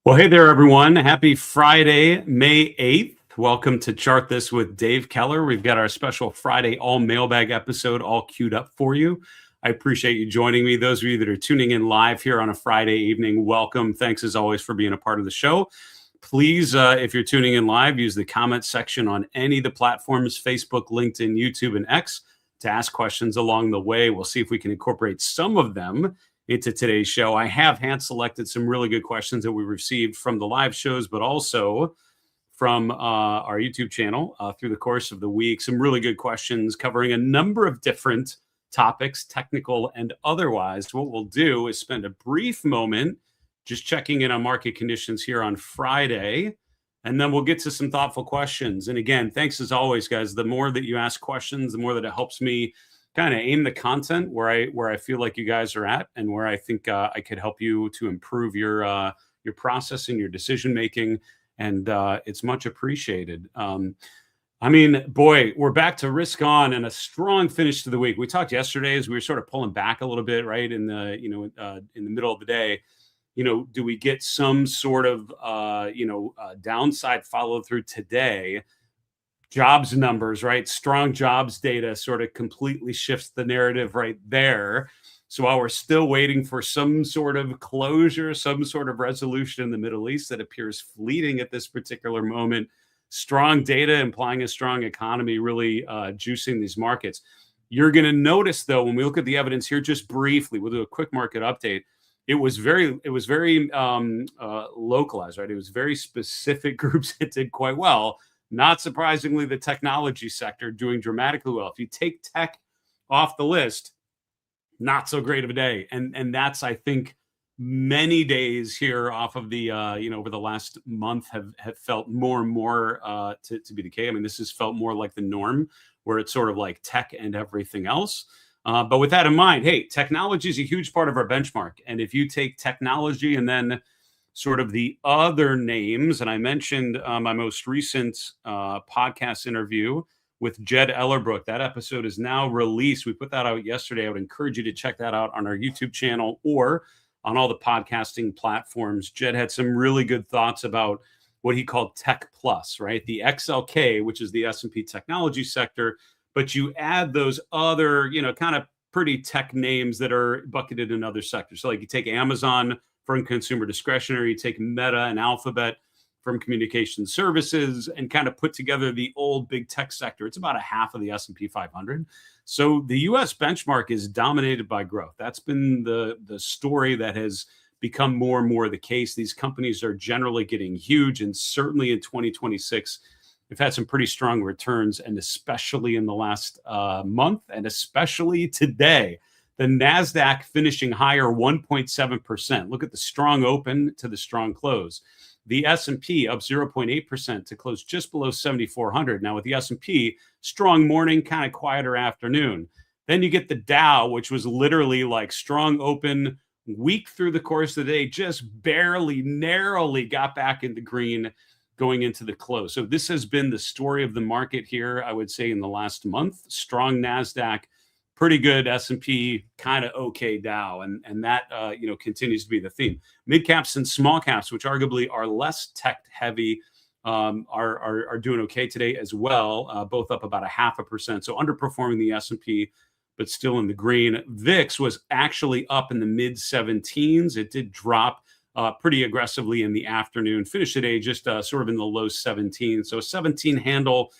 Well, hey there, everyone. Happy Friday, May 8th. Welcome to Chart This with Dave Keller. We've got our special Friday All-Mailbag episode all queued up for you. I appreciate you joining me. Those of you that are tuning in live here on a Friday evening, welcome. Thanks, as always, for being a part of the show. Please, if you're tuning in live, use the comment section on any of the platforms, Facebook, LinkedIn, YouTube, and X, to ask questions along the way. We'll see if we can incorporate some of them into today's show. I have hand selected some really good questions that we received from the live shows, but also from our YouTube channel through the course of the week. Some really good questions covering a number of different topics, technical and otherwise. What we'll do is spend a brief moment just checking in on market conditions here on Friday, and then we'll get to some thoughtful questions. And again, thanks as always, guys. The more that you ask questions, the more that it helps me kind of aim the content where I feel like you guys are at, and where I think I could help you to improve your processing, your decision making, and it's much appreciated. I mean, boy, we're back to risk on and a strong finish to the week. We talked yesterday as we were sort of pulling back a little bit, right, in the in the middle of the day. Do we get some sort of downside follow through today? Jobs numbers, right? Strong jobs data sort of completely shifts the narrative right there. So while we're still waiting for some sort of closure, some sort of resolution in the Middle East that appears fleeting at this particular moment, strong data implying a strong economy really juicing these markets. You're going to notice, though, when we look at the evidence here, just briefly, we'll do a quick market update. It was very localized, right? It was very specific groups that did quite well. Not surprisingly, the technology sector doing dramatically well. If you take tech off the list, not so great of a day. And that's, I think, many days here off of the, over the last month have felt more and more to be the case. I mean, this has felt more like the norm, where it's sort of like tech and everything else. But with that in mind, hey, technology is a huge part of our benchmark. And if you take technology and then sort of the other names, and I mentioned my most recent podcast interview with Jed Ellerbroek. That episode is now released. We put that out yesterday. I would encourage you to check that out on our YouTube channel or on all the podcasting platforms. Jed had some really good thoughts about what he called Tech Plus, right? The XLK, which is the S&P technology sector, but you add those other, kind of pretty tech names that are bucketed in other sectors. So like you take Amazon from consumer discretionary, you take Meta and Alphabet from communication services, and kind of put together the old big tech sector. It's about a half of the S&P 500. So the U.S. benchmark is dominated by growth. That's been the story that has become more and more the case. These companies are generally getting huge, and certainly in 2026, we've had some pretty strong returns, and especially in the last month, and especially today. The Nasdaq finishing higher 1.7%. Look at the strong open to the strong close. The S&P up 0.8% to close just below 7,400. Now with the S&P, strong morning, kind of quieter afternoon. Then you get the Dow, which was literally like strong open, weak through the course of the day, just barely, narrowly got back into green going into the close. So this has been the story of the market here, I would say, in the last month. Strong Nasdaq, pretty good S&P, kind of okay Dow, and that continues to be the theme. Mid caps and small caps, which arguably are less tech heavy, are doing okay today as well. Both up about 0.5%, so underperforming the S&P, but still in the green. VIX was actually up in the mid 17s. It did drop pretty aggressively in the afternoon. Finished today just sort of in the low 17s. So a 17 handle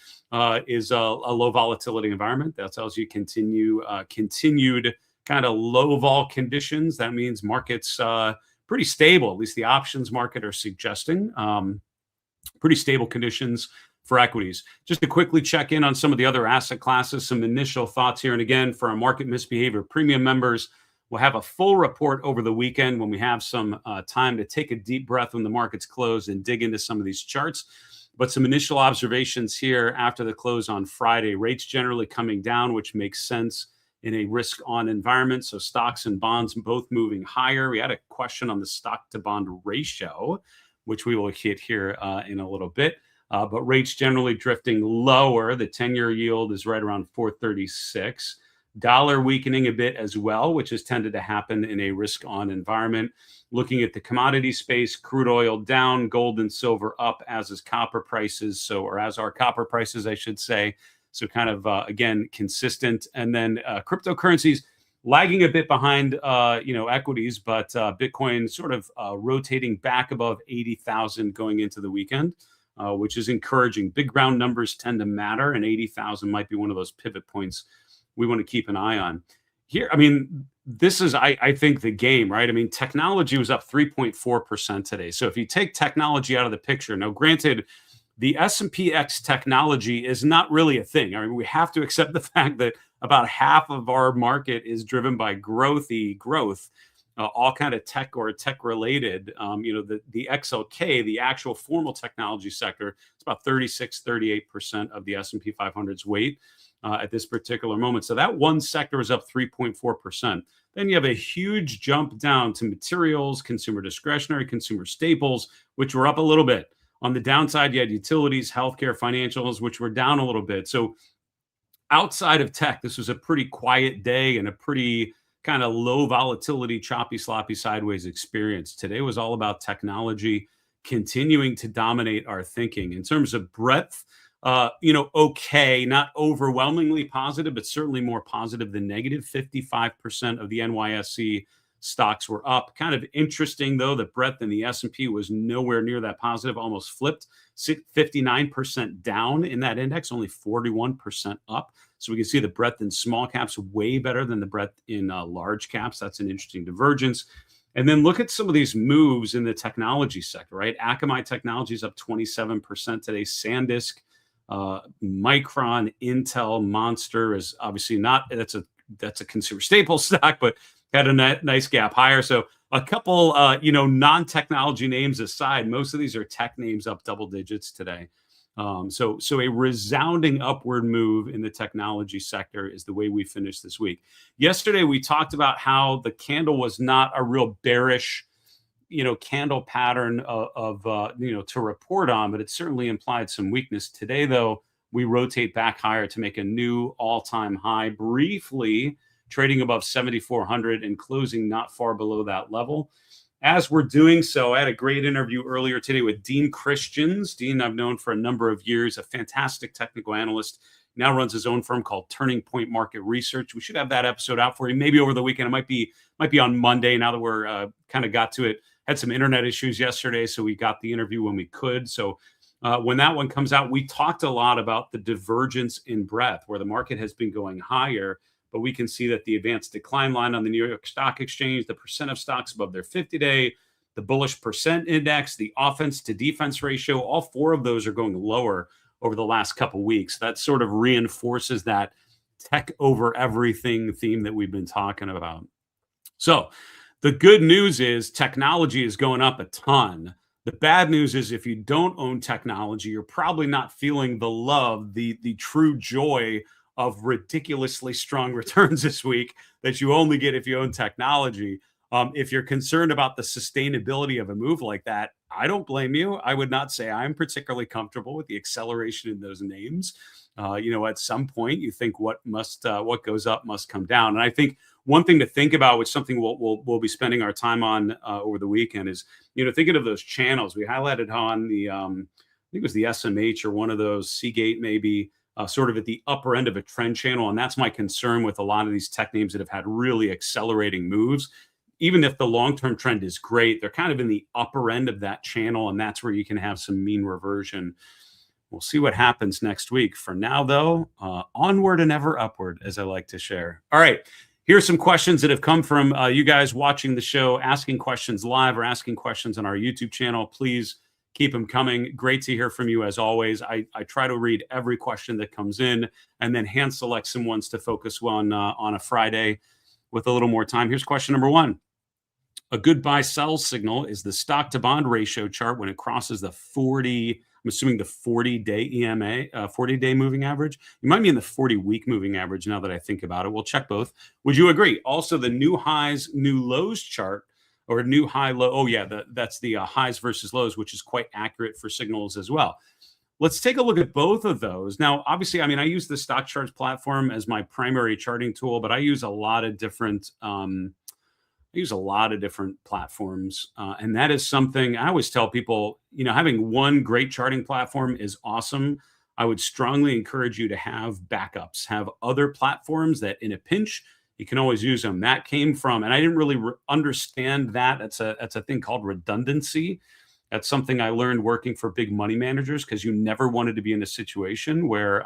is a low volatility environment. That tells you continued kind of low vol conditions. That means markets pretty stable. At least the options market are suggesting pretty stable conditions for equities. Just to quickly check in on some of the other asset classes, some initial thoughts here. And again, for our market misbehavior premium members, we'll have a full report over the weekend when we have some time to take a deep breath when the markets close and dig into some of these charts. But some initial observations here after the close on Friday. Rates generally coming down, which makes sense in a risk-on environment. So stocks and bonds both moving higher. We had a question on the stock-to-bond ratio, which we will hit here in a little bit. But rates generally drifting lower. The 10-year yield is right around 436. Dollar weakening a bit as well, which has tended to happen in a risk-on environment. Looking at the commodity space, crude oil down, gold and silver up, as is copper prices. Or as are copper prices, I should say. So kind of, again, consistent. And then cryptocurrencies lagging a bit behind, equities, but Bitcoin sort of rotating back above 80,000 going into the weekend, which is encouraging. Big round numbers tend to matter, and 80,000 might be one of those pivot points we want to keep an eye on. Here, I mean, this is, I think, the game, right? I mean, technology was up 3.4% today. So if you take technology out of the picture, now granted, the S&P X technology is not really a thing. I mean, we have to accept the fact that about half of our market is driven by growthy growth, all kind of tech or tech related. The XLK, the actual formal technology sector, it's about 38% of the S&P 500's weight at this particular moment. So that one sector is up 3.4%. Then you have a huge jump down to materials, consumer discretionary, consumer staples, which were up a little bit. On the downside, you had utilities, healthcare, financials, which were down a little bit. So outside of tech, this was a pretty quiet day and a pretty kind of low volatility, choppy, sloppy, sideways experience. Today was all about technology continuing to dominate our thinking. In terms of breadth, okay, not overwhelmingly positive, but certainly more positive than negative. 55% of the NYSE stocks were up. Kind of interesting, though, that breadth in the S&P was nowhere near that positive, almost flipped. 59% down in that index, only 41% up. So we can see the breadth in small caps way better than the breadth in large caps. That's an interesting divergence. And then look at some of these moves in the technology sector, right? Akamai Technology is up 27% today. SanDisk, Micron, Intel, Monster is obviously not, that's a consumer staple stock, but had a nice gap higher. So a couple, non-technology names aside, most of these are tech names up double digits today. So a resounding upward move in the technology sector is the way we finished this week. Yesterday, we talked about how the candle was not a real bearish, candle pattern to report on, but it certainly implied some weakness. Today, though, we rotate back higher to make a new all-time high, briefly trading above 7,400 and closing not far below that level. As we're doing so, I had a great interview earlier today with Dean Christians. Dean, I've known for a number of years, a fantastic technical analyst, now runs his own firm called Turning Point Market Research. We should have that episode out for you maybe over the weekend. It might be on Monday now that we're kind of got to it. Had some internet issues yesterday, so we got the interview when we could. So when that one comes out, we talked a lot about the divergence in breadth, where the market has been going higher, but we can see that the advanced decline line on the New York Stock Exchange, the percent of stocks above their 50-day, the bullish percent index, the offense to defense ratio, all four of those are going lower over the last couple of weeks. That sort of reinforces that tech over everything theme that we've been talking about. So the good news is technology is going up a ton. The bad news is if you don't own technology, you're probably not feeling the love, the true joy of ridiculously strong returns this week that you only get if you own technology. If you're concerned about the sustainability of a move like that, I don't blame you. I would not say I'm particularly comfortable with the acceleration in those names. At some point you think what goes up must come down. And I think one thing to think about, which something we'll be spending our time on over the weekend, is thinking of those channels we highlighted on the I think it was the SMH or one of those Seagate maybe. Sort of at the upper end of a trend channel. And that's my concern with a lot of these tech names that have had really accelerating moves. Even if the long-term trend is great, they're kind of in the upper end of that channel. And that's where you can have some mean reversion. We'll see what happens next week. For now, though, onward and ever upward, as I like to share. All right. Here's some questions that have come from you guys watching the show, asking questions live or asking questions on our YouTube channel. Please keep them coming. Great to hear from you as always. I try to read every question that comes in and then hand select some ones to focus on a Friday with a little more time. Here's question number one. A good buy-sell signal is the stock-to-bond ratio chart when it crosses the 40, I'm assuming the 40-day EMA, 40-day moving average. You might mean the 40-week moving average now that I think about it. We'll check both. Would you agree? Also, the new highs, new lows chart, or new high low. Oh yeah, that's the highs versus lows, which is quite accurate for signals as well. let's take a look at both of those. Now, obviously, I mean, I use the stock charts platform as my primary charting tool, but I use a lot of different platforms. And that is something I always tell people, having one great charting platform is awesome. I would strongly encourage you to have backups, have other platforms that in a pinch, you can always use them. That came from, and I didn't really understand that. That's a thing called redundancy. That's something I learned working for big money managers, because you never wanted to be in a situation where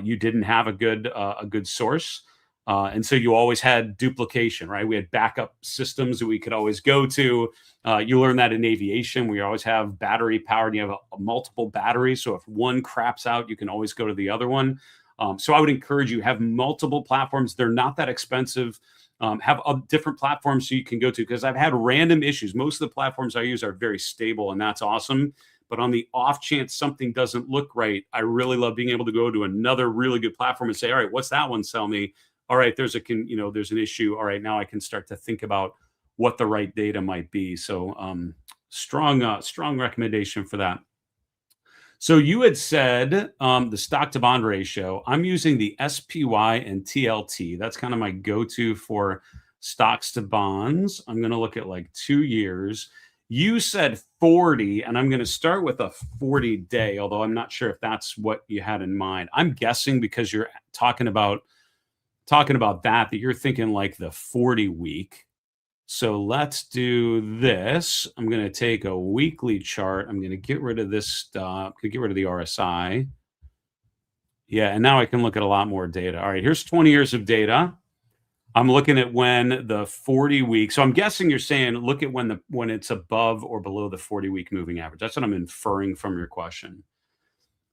you didn't have a good source. And so you always had duplication, right? We had backup systems that we could always go to. You learn that in aviation. We always have battery powered. You have multiple batteries. So if one craps out, you can always go to the other one. So I would encourage you, have multiple platforms. They're not that expensive. Have different platforms so you can go to, because I've had random issues. Most of the platforms I use are very stable, and that's awesome. But on the off chance something doesn't look right, I really love being able to go to another really good platform and say, all right, what's that one sell me? All right, there's an issue. All right, now I can start to think about what the right data might be. So strong recommendation for that. So you had said the stock to bond ratio. I'm using the SPY and TLT. That's kind of my go-to for stocks to bonds. I'm going to look at like 2 years. You said 40, and I'm going to start with a 40-day, although I'm not sure if that's what you had in mind. I'm guessing because you're talking about that you're thinking like the 40-week. So let's do this. I'm going to take a weekly chart. I'm going to get rid of this stuff. Get rid of the RSI. Yeah, and now I can look at a lot more data. All right, here's 20 years of data. I'm looking at when the 40-week. So I'm guessing you're saying look at when it's above or below the 40-week moving average. That's what I'm inferring from your question.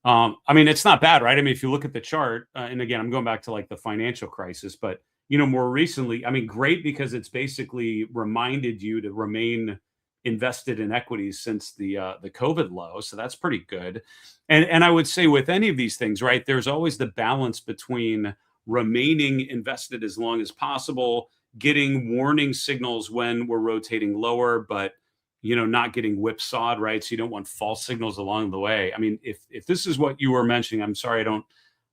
I mean, it's not bad, right? I mean, if you look at the chart, and again, I'm going back to like the financial crisis, but more recently, I mean, great, because it's basically reminded you to remain invested in equities since the COVID low. So that's pretty good. And I would say with any of these things, right, there's always the balance between remaining invested as long as possible, getting warning signals when we're rotating lower, but not getting whipsawed, right? So you don't want false signals along the way. I mean, if this is what you were mentioning, I'm sorry, I don't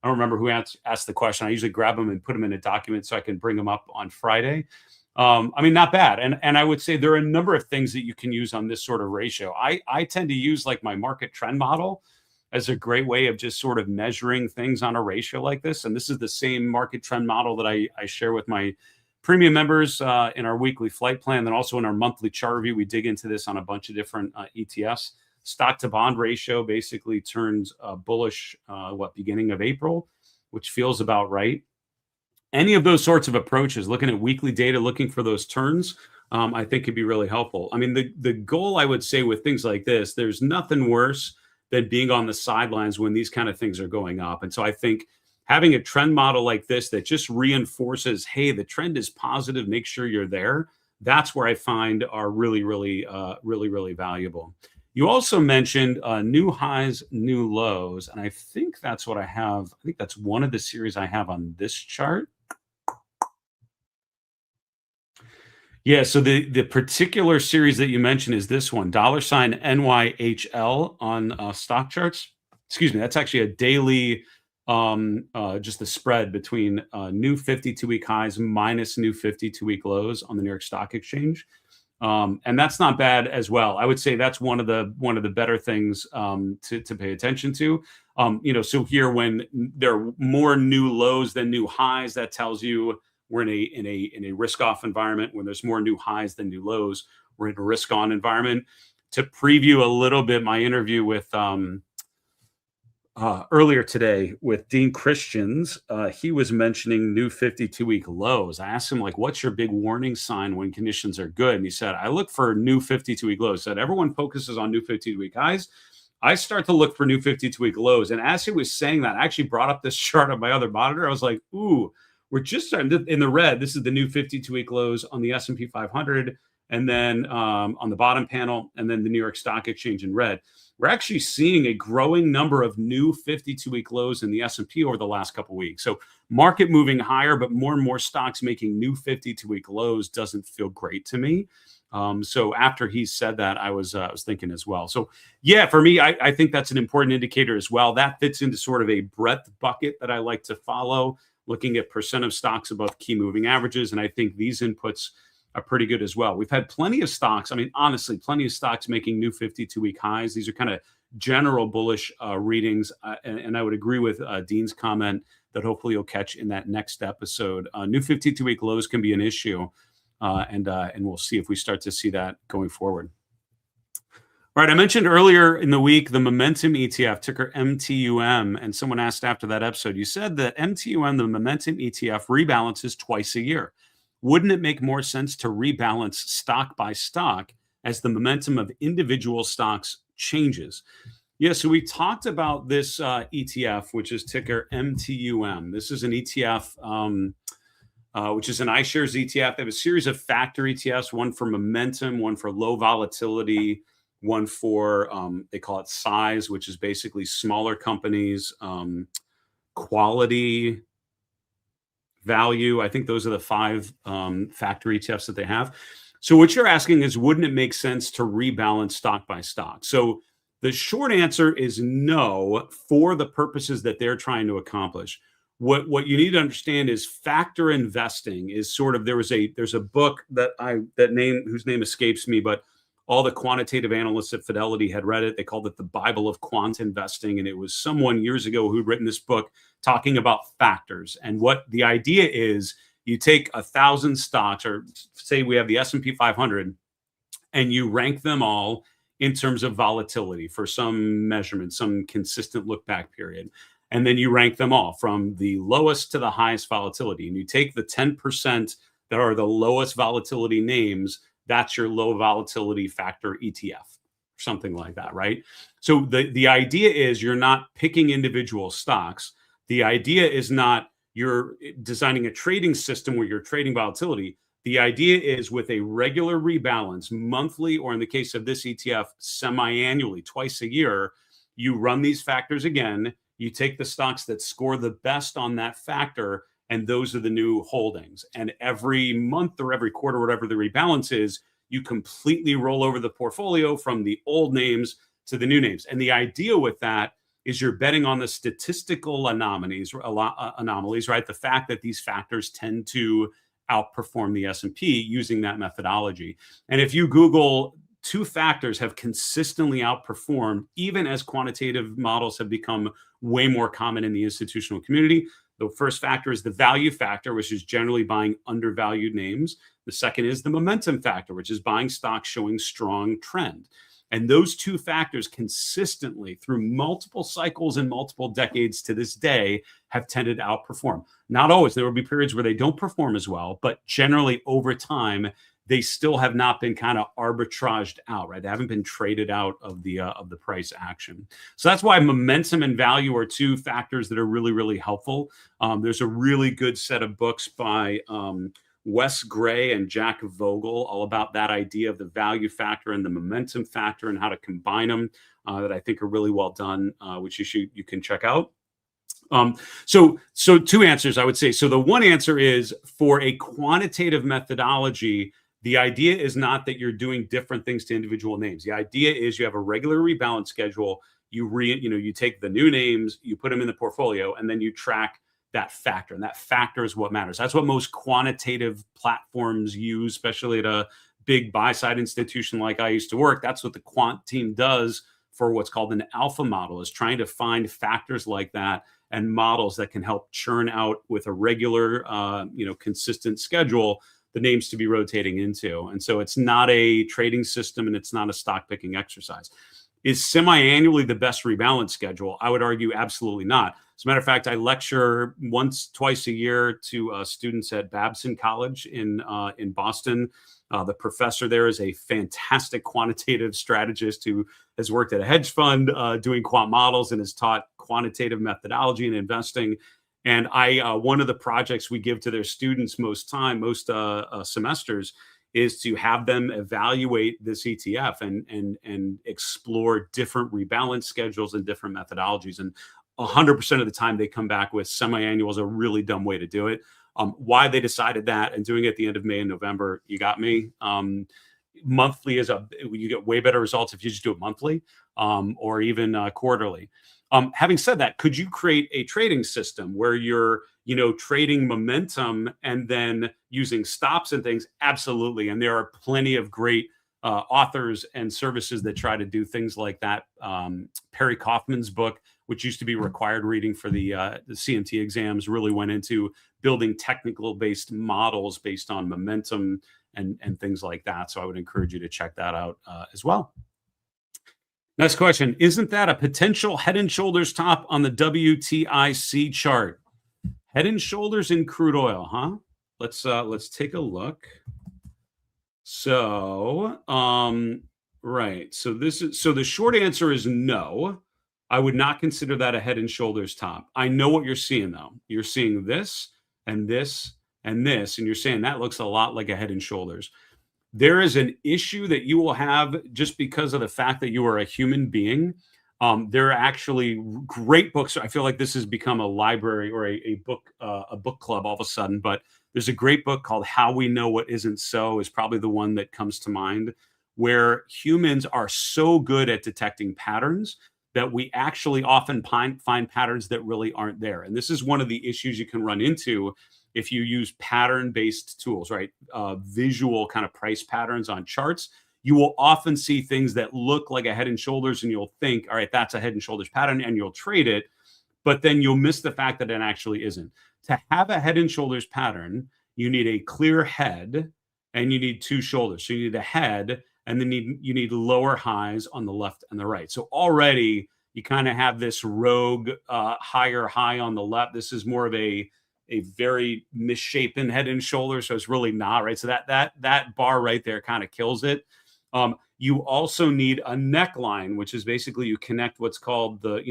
remember who asked the question. I usually grab them and put them in a document so I can bring them up on Friday. I mean, not bad. And I would say there are a number of things that you can use on this sort of ratio. I tend to use like my market trend model as a great way of just sort of measuring things on a ratio like this. And this is the same market trend model that I share with my premium members in our weekly flight plan. Then also in our monthly chart review, we dig into this on a bunch of different ETFs. Stock to bond ratio basically turns bullish, beginning of April, which feels about right. Any of those sorts of approaches, looking at weekly data, looking for those turns, I think could be really helpful. I mean, the goal, I would say, with things like this, there's nothing worse than being on the sidelines when these kind of things are going up. And so I think having a trend model like this that just reinforces, hey, the trend is positive, make sure you're there. That's where I find are really, really, really valuable. You also mentioned new highs, new lows, and I think that's what I have. I think that's one of the series I have on this chart. Yeah, so the particular series that you mentioned is this one, $NYHL on stock charts. Excuse me, that's actually a daily, just the spread between new 52-week highs minus new 52-week lows on the New York Stock Exchange. And that's not bad as well. I would say that's one of the better things to pay attention to. So here, when there are more new lows than new highs, that tells you we're in a risk-off environment. When there's more new highs than new lows, we're in a risk-on environment. To preview a little bit my interview with earlier today with Dean Christians, he was mentioning new 52-week lows. I asked him, like, what's your big warning sign when conditions are good? And he said, I look for new 52-week lows. He said, everyone focuses on new 52-week highs. I start to look for new 52-week lows. And as he was saying that, I actually brought up this chart on my other monitor. I was like, ooh, we're just starting in the red. This is the new 52-week lows on the S&P 500. And then on the bottom panel, and then the New York Stock Exchange in red. We're actually seeing a growing number of new 52-week lows in the S&P over the last couple of weeks. So market moving higher, but more and more stocks making new 52-week lows doesn't feel great to me. So after he said that, I was thinking as well. So yeah, for me, I think that's an important indicator as well. That fits into sort of a breadth bucket that I like to follow, looking at percent of stocks above key moving averages. And I think these inputs are pretty good as well. We've had plenty of stocks. I mean, honestly, plenty of stocks making new 52-week highs. These are kind of general bullish readings. And I would agree with Dean's comment that hopefully you'll catch in that next episode. New 52-week lows can be an issue. And we'll see if we start to see that going forward. All right, I mentioned earlier in the week the Momentum ETF, ticker MTUM, and someone asked after that episode, you said that MTUM, the Momentum ETF, rebalances twice a year. Wouldn't it make more sense to rebalance stock by stock as the momentum of individual stocks changes? Yeah, so we talked about this ETF, which is ticker MTUM. This is an ETF which is an iShares ETF. They have a series of factor ETFs, one for momentum, one for low volatility, one for, they call it size, which is basically smaller companies, quality, value. I think those are the 5 factor ETFs that they have. So what you're asking is, wouldn't it make sense to rebalance stock by stock? So the short answer is no, for the purposes that they're trying to accomplish. What you need to understand is factor investing is sort of, there's a book whose name escapes me, but all the quantitative analysts at Fidelity had read it. They called it the Bible of quant investing. And it was someone years ago who'd written this book talking about factors. And what the idea is, you take 1,000 stocks, or say we have the S&P 500, and you rank them all in terms of volatility for some measurement, some consistent look back period. And then you rank them all from the lowest to the highest volatility. And you take the 10% that are the lowest volatility names, that's your low volatility factor ETF, something like that, right? So the idea is, you're not picking individual stocks. The idea is not you're designing a trading system where you're trading volatility. The idea is, with a regular rebalance, monthly, or in the case of this ETF, semi-annually, twice a year, you run these factors again. You take the stocks that score the best on that factor, and those are the new holdings. And every month or every quarter, whatever the rebalance is, you completely roll over the portfolio from the old names to the new names. And the idea with that is, you're betting on the statistical anomalies, right? The fact that these factors tend to outperform the S&P using that methodology. And if you Google, 2 factors have consistently outperformed, even as quantitative models have become way more common in the institutional community. The first factor is the value factor, which is generally buying undervalued names. The second is the momentum factor, which is buying stocks showing strong trend. And those 2 factors consistently, through multiple cycles and multiple decades to this day, have tended to outperform. Not always. There will be periods where they don't perform as well, but generally over time, they still have not been kind of arbitraged out, right? They haven't been traded out of the price action. So that's why momentum and value are 2 factors that are really, really helpful. There's a really good set of books by Wes Gray and Jack Vogel, all about that idea of the value factor and the momentum factor and how to combine them, that I think are really well done, which you can check out. So 2 answers, I would say. So the one answer is, for a quantitative methodology, the idea is not that you're doing different things to individual names. The idea is, you have a regular rebalance schedule. You take the new names, you put them in the portfolio, and then you track that factor. And that factor is what matters. That's what most quantitative platforms use, especially at a big buy-side institution like I used to work. That's what the quant team does for what's called an alpha model, is trying to find factors like that and models that can help churn out, with a regular, consistent schedule, the names to be rotating into. And so it's not a trading system, and it's not a stock picking exercise. Is semi-annually the best rebalance schedule? I would argue absolutely not. As a matter of fact, I lecture twice a year to students at Babson College in Boston. The professor there is a fantastic quantitative strategist who has worked at a hedge fund doing quant models, and has taught quantitative methodology and investing. And one of the projects we give to their students most semesters is to have them evaluate this ETF and explore different rebalance schedules and different methodologies. And 100% of the time they come back with semi-annual is a really dumb way to do it. Why they decided that and doing it at the end of May and November, you got me. monthly you get way better results if you just do it monthly, or even quarterly. Having said that, could you create a trading system where you're, trading momentum and then using stops and things? Absolutely. And there are plenty of great authors and services that try to do things like that. Perry Kaufman's book, which used to be required reading for the CMT exams, really went into building technical based models based on momentum and things like that. So I would encourage you to check that out as well. Next question. Isn't that a potential head and shoulders top on the WTIC chart? Head and shoulders in crude oil, huh? Let's take a look. So, right. So the short answer is no. I would not consider that a head and shoulders top. I know what you're seeing though. You're seeing this and this and this, and you're saying that looks a lot like a head and shoulders. There is an issue that you will have just because of the fact that you are a human being. There are actually great books. I feel like this has become a library or a book club all of a sudden, but there's a great book called How We Know What Isn't So is probably the one that comes to mind, where humans are so good at detecting patterns that we actually often find patterns that really aren't there. And this is one of the issues you can run into if you use pattern-based tools, right? Visual kind of price patterns on charts. You will often see things that look like a head and shoulders, and you'll think, all right, that's a head and shoulders pattern, and you'll trade it. But then you'll miss the fact that it actually isn't. To have a head and shoulders pattern, you need a clear head and you need two shoulders. So you need a head, and then you need lower highs on the left and the right. So already you kind of have this rogue higher high on the left. This is more of a very misshapen head and shoulder. So it's really not, right? So that bar right there kind of kills it. You also need a neckline, which is basically you connect what's called the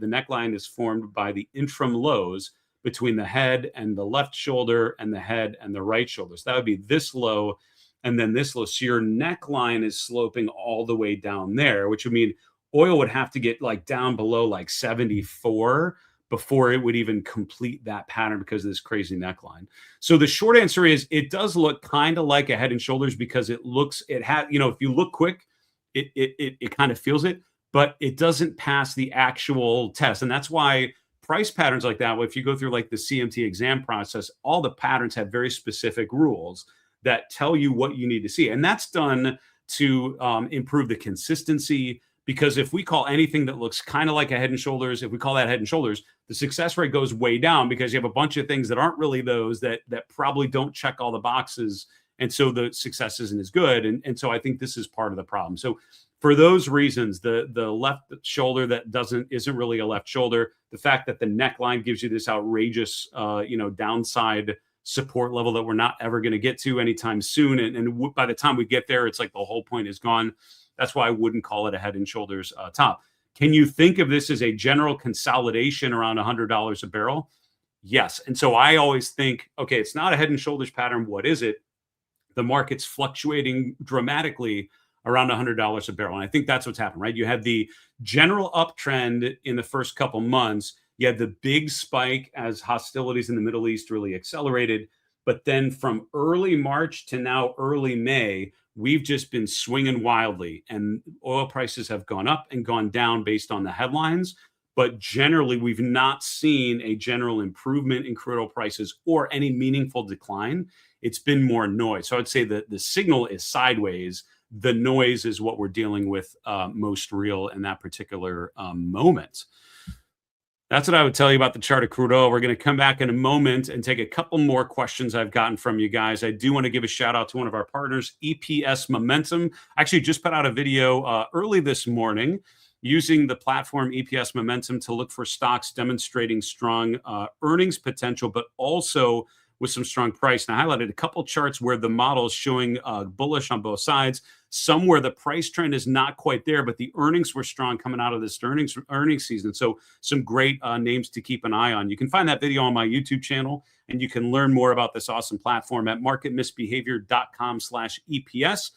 neckline is formed by the interim lows between the head and the left shoulder and the head and the right shoulder. So that would be this low and then this low. So your neckline is sloping all the way down there, which would mean oil would have to get like down below like 74 before it would even complete that pattern because of this crazy neckline. So the short answer is it does look kind of like a head and shoulders because it has, if you look quick, it kind of feels it, but it doesn't pass the actual test. And that's why price patterns like that, if you go through like the CMT exam process, all the patterns have very specific rules that tell you what you need to see. And that's done to improve the consistency. Because if we call anything that looks kind of like a head and shoulders, if we call that head and shoulders, the success rate goes way down because you have a bunch of things that aren't really those that probably don't check all the boxes. And so the success isn't as good. And so I think this is part of the problem. So for those reasons, the left shoulder that isn't really a left shoulder, the fact that the neckline gives you this outrageous, downside support level that we're not ever going to get to anytime soon. And by the time we get there, it's like the whole point is gone. That's why I wouldn't call it a head and shoulders top. Can you think of this as a general consolidation around $100 a barrel? Yes. And so I always think, okay, it's not a head and shoulders pattern. What is it? The market's fluctuating dramatically around $100 a barrel. And I think that's what's happened, right? You had the general uptrend in the first couple months. You had the big spike as hostilities in the Middle East really accelerated. But then from early March to now early May, we've just been swinging wildly, and oil prices have gone up and gone down based on the headlines. But generally, we've not seen a general improvement in crude oil prices or any meaningful decline. It's been more noise. So I'd say that the signal is sideways. The noise is what we're dealing with most real in that particular moment. That's what I would tell you about the chart of crude oil. We're going to come back in a moment and take a couple more questions I've gotten from you guys. I do want to give a shout out to one of our partners, EPS Momentum. I actually just put out a video early this morning using the platform EPS Momentum to look for stocks demonstrating strong earnings potential, but also with some strong price. And I highlighted a couple charts where the model is showing bullish on both sides, some where the price trend is not quite there, but the earnings were strong coming out of this earnings season. So some great names to keep an eye on. You can find that video on my YouTube channel, and you can learn more about this awesome platform at marketmisbehavior.com/EPS.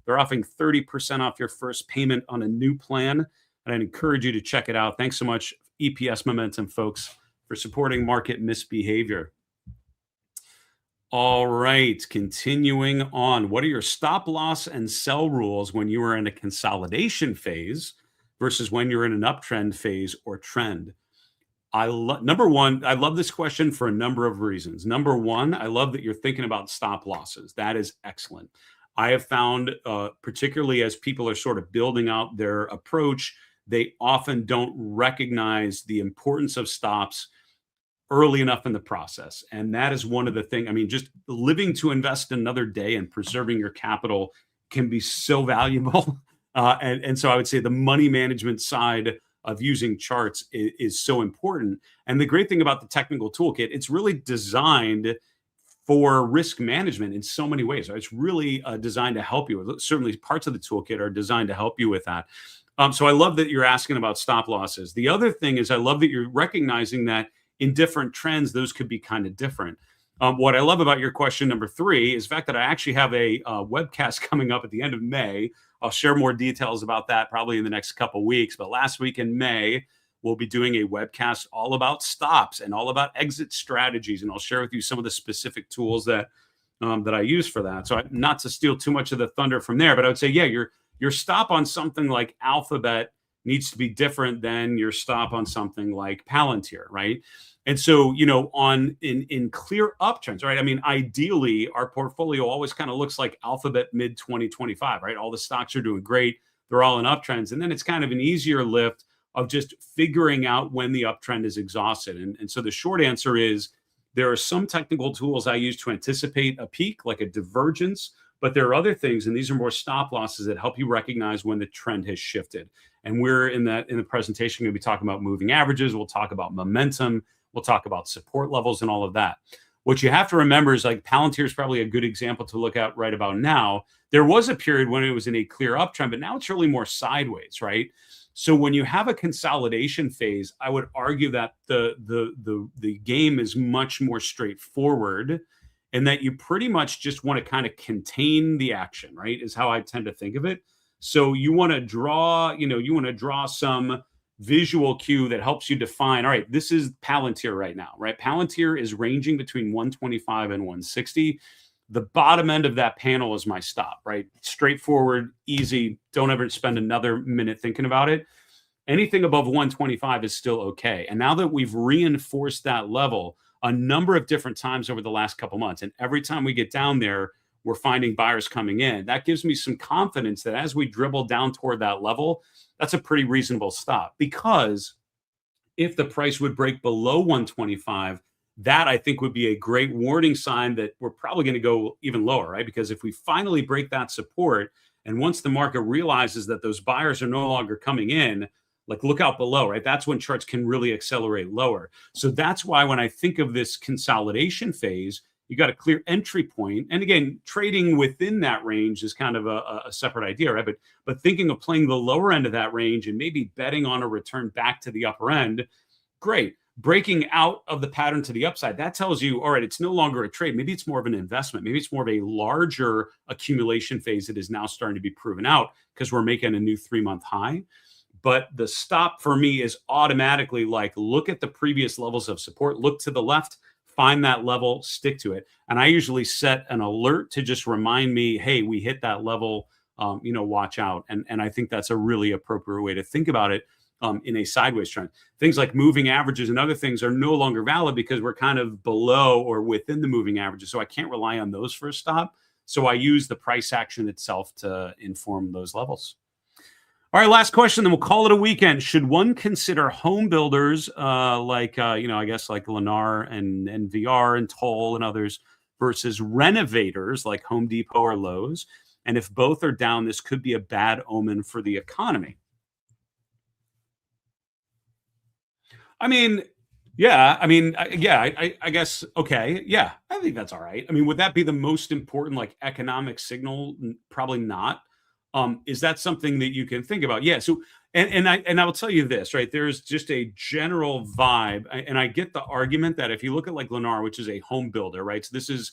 They're offering 30% off your first payment on a new plan, and I'd encourage you to check it out. Thanks so much, EPS Momentum, folks, for supporting Market Misbehavior. All right, continuing on. What are your stop loss and sell rules when you are in a consolidation phase versus when you're in an uptrend phase or trend? Number one, I love this question for a number of reasons. Number one, I love that you're thinking about stop losses. That is excellent. I have found, particularly as people are sort of building out their approach, they often don't recognize the importance of stops early enough in the process. And that is one of the things. I mean, just living to invest another day and preserving your capital can be so valuable. And so I would say the money management side of using charts is so important. And the great thing about the technical toolkit, it's really designed for risk management in so many ways. Right? It's really designed to help you. Certainly, parts of the toolkit are designed to help you with that. So I love that you're asking about stop losses. The other thing is I love that you're recognizing that in different trends, those could be kind of different. What I love about your question number three is the fact that I actually have a webcast coming up at the end of May. I'll share more details about that probably in the next couple of weeks. But last week in May, we'll be doing a webcast all about stops and all about exit strategies. And I'll share with you some of the specific tools that I use for that. So not to steal too much of the thunder from there, but I would say, yeah, your stop on something like Alphabet needs to be different than your stop on something like Palantir, right? And so, in clear uptrends, right? I mean, ideally, our portfolio always kind of looks like Alphabet mid 2025, right? All the stocks are doing great. They're all in uptrends. And then it's kind of an easier lift of just figuring out when the uptrend is exhausted. And so the short answer is there are some technical tools I use to anticipate a peak, like a divergence, but there are other things, and these are more stop losses that help you recognize when the trend has shifted. And we're in the presentation going to be talking about moving averages. We'll talk about momentum. We'll talk about support levels and all of that. What you have to remember is like Palantir is probably a good example to look at right about now. There was a period when it was in a clear uptrend, but now it's really more sideways, right? So when you have a consolidation phase, I would argue that the game is much more straightforward, and that you pretty much just want to kind of contain the action, right? Is how I tend to think of it. So you want to draw some visual cue that helps you define, all right, this is Palantir right now, right? Palantir is ranging between 125 and 160. The bottom end of that panel is my stop, right? Straightforward, easy. Don't ever spend another minute thinking about it. Anything above 125 is still okay. And now that we've reinforced that level a number of different times over the last couple months, and every time we get down there, we're finding buyers coming in. That gives me some confidence that as we dribble down toward that level, that's a pretty reasonable stop. Because if the price would break below 125, that I think would be a great warning sign that we're probably going to go even lower, right? Because if we finally break that support, and once the market realizes that those buyers are no longer coming in, like look out below, right? That's when charts can really accelerate lower. So that's why when I think of this consolidation phase, you got a clear entry point. And again, trading within that range is kind of a separate idea, right? But thinking of playing the lower end of that range and maybe betting on a return back to the upper end, great. Breaking out of the pattern to the upside, that tells you, all right, it's no longer a trade. Maybe it's more of an investment. Maybe it's more of a larger accumulation phase that is now starting to be proven out because we're making a new 3-month high. But the stop for me is automatically like, look at the previous levels of support, look to the left, find that level, stick to it. And I usually set an alert to just remind me, hey, we hit that level, watch out. And I think that's a really appropriate way to think about it in a sideways trend. Things like moving averages and other things are no longer valid because we're kind of below or within the moving averages. So I can't rely on those for a stop. So I use the price action itself to inform those levels. All right, last question, then we'll call it a weekend. Should one consider home builders I guess like Lennar and VR and Toll and others versus renovators like Home Depot or Lowe's? And if both are down, this could be a bad omen for the economy. I mean, yeah, I guess, okay, yeah, I think that's all right. I mean, would that be the most important like economic signal? Probably not. Is that something that you can think about? Yeah. So, and I will tell you this, right? There's just a general vibe, and I get the argument that if you look at like Lennar, which is a home builder, right? So this is,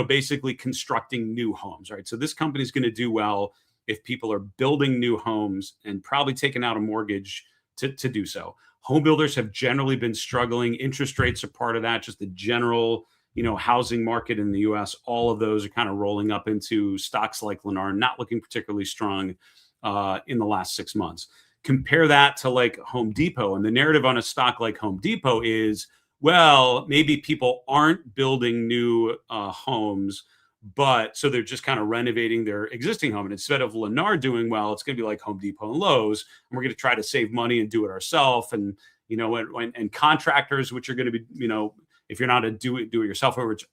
basically constructing new homes, right? So this company is going to do well if people are building new homes and probably taking out a mortgage to do so. Home builders have generally been struggling. Interest rates are part of that. Just the general housing market in the US, all of those are kind of rolling up into stocks like Lennar, not looking particularly strong in the last 6 months. Compare that to like Home Depot, and the narrative on a stock like Home Depot is, well, maybe people aren't building new homes, but so they're just kind of renovating their existing home. And instead of Lennar doing well, it's going to be like Home Depot and Lowe's, and we're going to try to save money and do it ourselves. And and contractors, which are going to be, if you're not a do it yourself, which,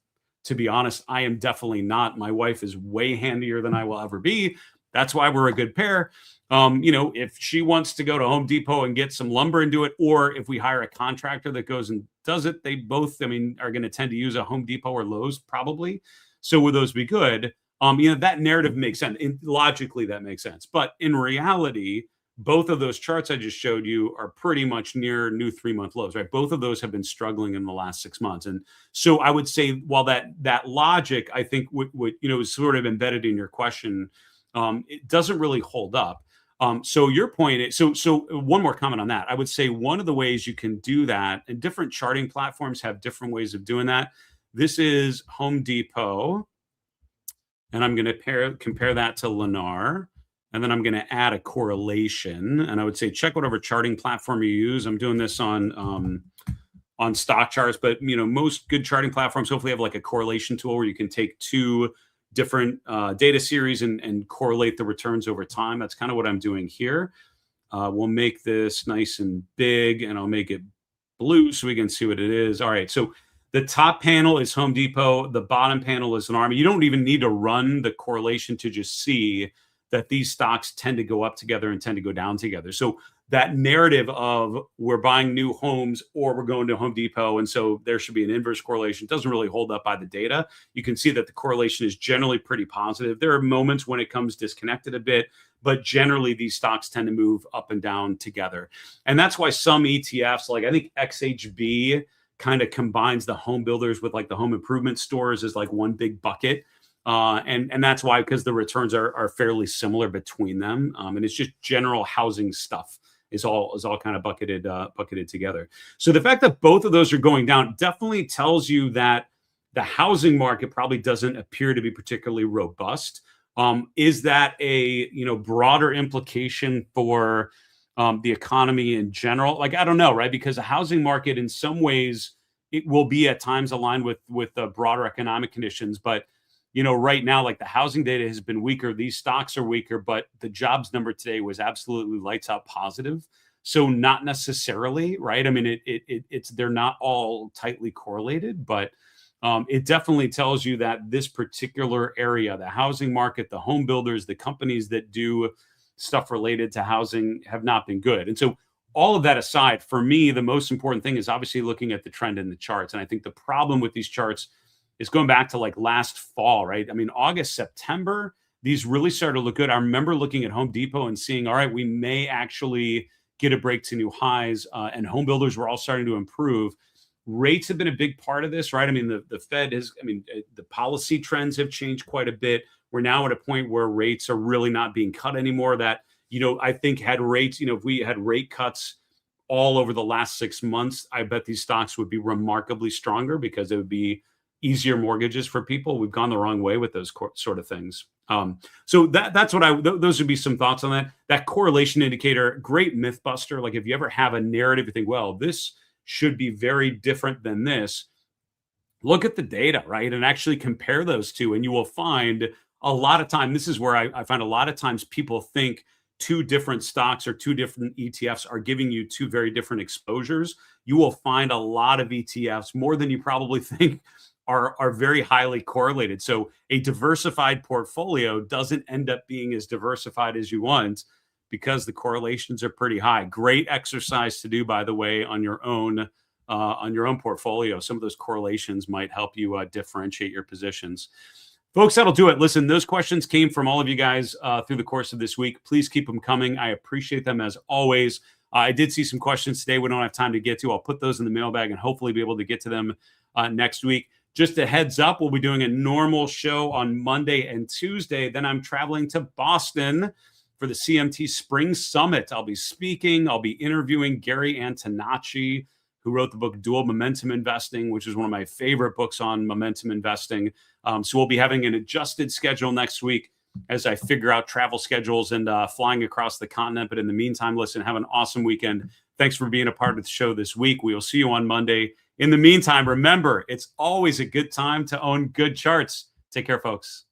to be honest, I am definitely not. My wife is way handier than I will ever be. That's why we're a good pair. If she wants to go to Home Depot and get some lumber and do it, or if we hire a contractor that goes and does it, they both, are going to tend to use a Home Depot or Lowe's probably. So would those be good? That narrative makes sense. Logically, that makes sense. But in reality, both of those charts I just showed you are pretty much near new 3-month lows, right? Both of those have been struggling in the last 6 months. And so I would say, while that logic, I think, would is sort of embedded in your question, it doesn't really hold up. So your point is, so one more comment on that. I would say one of the ways you can do that, and different charting platforms have different ways of doing that. This is Home Depot, and I'm going to compare that to Lennar, and then I'm going to add a correlation. And I would say check whatever charting platform you use. I'm doing this on stock charts, but most good charting platforms hopefully have like a correlation tool where you can take two different data series and correlate the returns over time. That's kind of what I'm doing here. We'll make this nice and big, and I'll make it blue so we can see what it is. All right, so the top panel is Home Depot. The bottom panel is Lennar. You don't even need to run the correlation to just see that these stocks tend to go up together and tend to go down together. So that narrative of we're buying new homes or we're going to Home Depot, and so there should be an inverse correlation, doesn't really hold up by the data. You can see that the correlation is generally pretty positive. There are moments when it comes disconnected a bit, but generally these stocks tend to move up and down together. And that's why some ETFs, like I think XHB, kind of combines the home builders with like the home improvement stores as like one big bucket. And that's why, because the returns are fairly similar between them. And it's just general housing stuff is all kind of bucketed together. So the fact that both of those are going down definitely tells you that the housing market probably doesn't appear to be particularly robust. Is that a broader implication for the economy in general? Like, I don't know, right? Because the housing market, in some ways, it will be at times aligned with the broader economic conditions, but right now, like the housing data has been weaker. These stocks are weaker, but the jobs number today was absolutely lights out positive. So not necessarily, right? I mean, they're not all tightly correlated, but it definitely tells you that this particular area, the housing market, the home builders, the companies that do stuff related to housing have not been good. And so all of that aside, for me, the most important thing is obviously looking at the trend in the charts. And I think the problem with these charts is going back to like last fall, right? I mean, August, September, these really started to look good. I remember looking at Home Depot and seeing, all right, we may actually get a break to new highs, and home builders were all starting to improve. Rates have been a big part of this, right? I mean, the Fed the policy trends have changed quite a bit. We're now at a point where rates are really not being cut anymore. That, I think had rates, if we had rate cuts all over the last 6 months, I bet these stocks would be remarkably stronger because it would be easier mortgages for people. We've gone the wrong way with those sort of things. So that's what those would be some thoughts on that. That correlation indicator, great myth buster. Like if you ever have a narrative, you think, well, this should be very different than this. Look at the data, right? And actually compare those two. And you will find a lot of time, this is where I find a lot of times people think two different stocks or two different ETFs are giving you two very different exposures. You will find a lot of ETFs, more than you probably think, are very highly correlated. So a diversified portfolio doesn't end up being as diversified as you want because the correlations are pretty high. Great exercise to do, by the way, on your own portfolio. Some of those correlations might help you differentiate your positions. Folks, that'll do it. Listen, those questions came from all of you guys through the course of this week. Please keep them coming. I appreciate them as always. I did see some questions today we don't have time to get to. I'll put those in the mailbag and hopefully be able to get to them next week. Just a heads up, we'll be doing a normal show on Monday and Tuesday. Then I'm traveling to Boston for the CMT Spring Summit. I'll be speaking. I'll be interviewing Gary Antonacci, who wrote the book Dual Momentum Investing, which is one of my favorite books on momentum investing. So we'll be having an adjusted schedule next week as I figure out travel schedules and flying across the continent. But in the meantime, listen, have an awesome weekend. Thanks for being a part of the show this week. We will see you on Monday. In the meantime, remember, it's always a good time to own good charts. Take care, folks.